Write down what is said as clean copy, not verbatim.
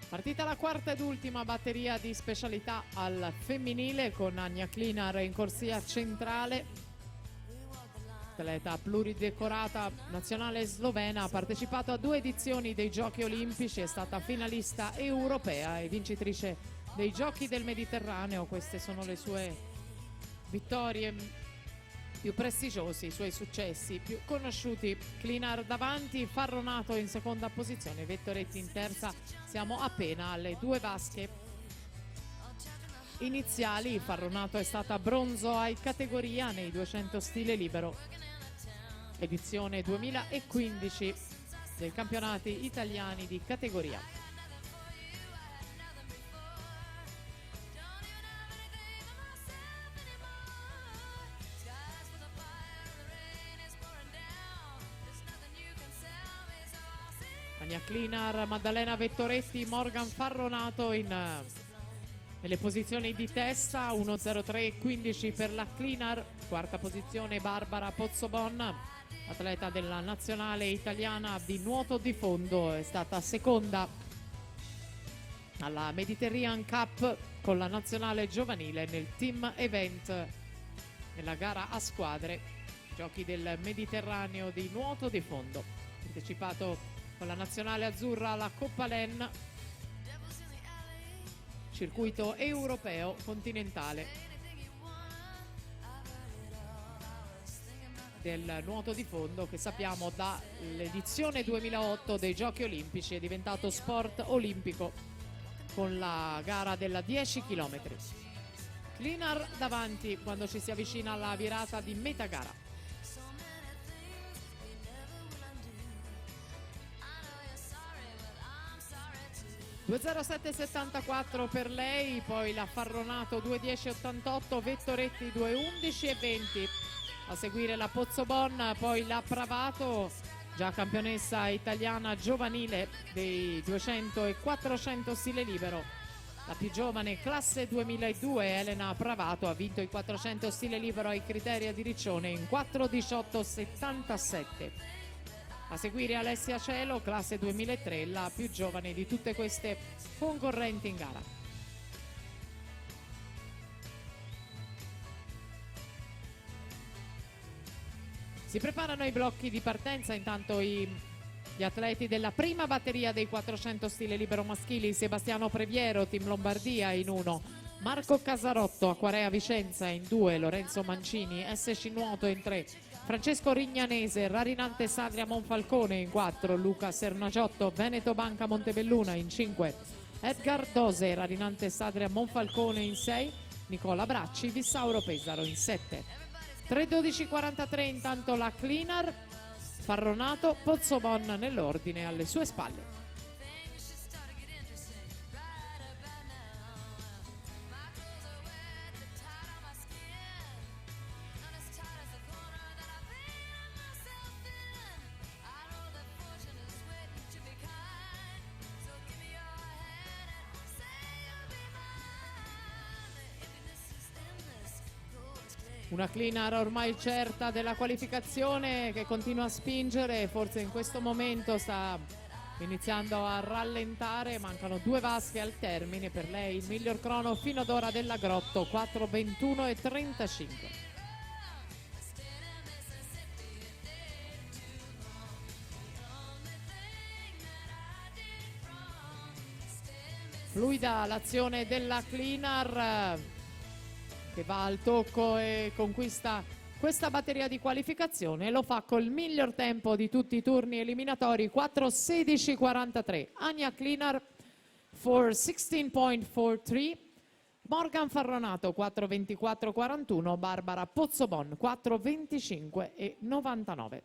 Partita la quarta ed ultima batteria di specialità al femminile con Anja Klinar in corsia centrale. Atleta pluridecorata nazionale slovena, ha partecipato a 2 edizioni dei Giochi Olimpici, è stata finalista europea e vincitrice dei Giochi del Mediterraneo. Queste sono le sue vittorie più prestigiosi, i suoi successi più conosciuti. Klinar davanti, Farronato in seconda posizione, Vettoretti in terza. Siamo appena alle 2 vasche iniziali. Farronato è stata bronzo ai categoria nei 200 stile libero, edizione 2015 dei campionati italiani di categoria. Anja Klinar, Maddalena Vettoretti, Morgan Farronato nelle posizioni di testa, 1.03.15 per la Klinar. Quarta posizione Barbara Pozzobon, atleta della nazionale italiana di nuoto di fondo, è stata seconda alla Mediterranean Cup con la nazionale giovanile nel team event nella gara a squadre, Giochi del Mediterraneo di nuoto di fondo. Partecipato con la nazionale azzurra alla Coppa LEN, circuito europeo continentale del nuoto di fondo, che sappiamo dall'edizione 2008 dei Giochi Olimpici è diventato sport olimpico con la gara della 10 km. Klinar davanti quando ci si avvicina alla virata di metà gara. 2.07.74 per lei, poi la Farronato 2.10.88, Vettoretti 2.11.20, a seguire la Pozzobon, poi la Pravato, già campionessa italiana giovanile dei 200 e 400 stile libero. La più giovane, classe 2002, Elena Pravato, ha vinto i 400 stile libero ai criteri di Riccione in 4.18.77. A seguire Alessia Cielo, classe 2003, la più giovane di tutte queste concorrenti in gara. Si preparano i blocchi di partenza, intanto gli atleti della prima batteria dei 400 stile libero maschili: Sebastiano Previero, Team Lombardia in 1, Marco Casarotto, Acquarea Vicenza in 2, Lorenzo Mancini, SC Nuoto in 3, Francesco Rignanese, Rarinante Sadria Monfalcone in 4, Luca Sernagiotto, Veneto Banca Montebelluna in 5, Edgar Dose, Rarinante Sadria Monfalcone in 6, Nicola Bracci, Vissauro Pesaro in 7. 3.12.43 intanto la Klinar, Farronato, Pozzobon nell'ordine alle sue spalle. Una Klinar ormai certa della qualificazione, che continua a spingere, forse in questo momento sta iniziando a rallentare, mancano 2 vasche al termine. Per lei il miglior crono fino ad ora della Grotto, 4.21.35. Fluida l'azione della Klinar, che va al tocco e conquista questa batteria di qualificazione, e lo fa col miglior tempo di tutti i turni eliminatori, 4.16.43. Anja Klinar 4.16.43, Morgan Farronato 4.24.41, Barbara Pozzobon 4.25.99.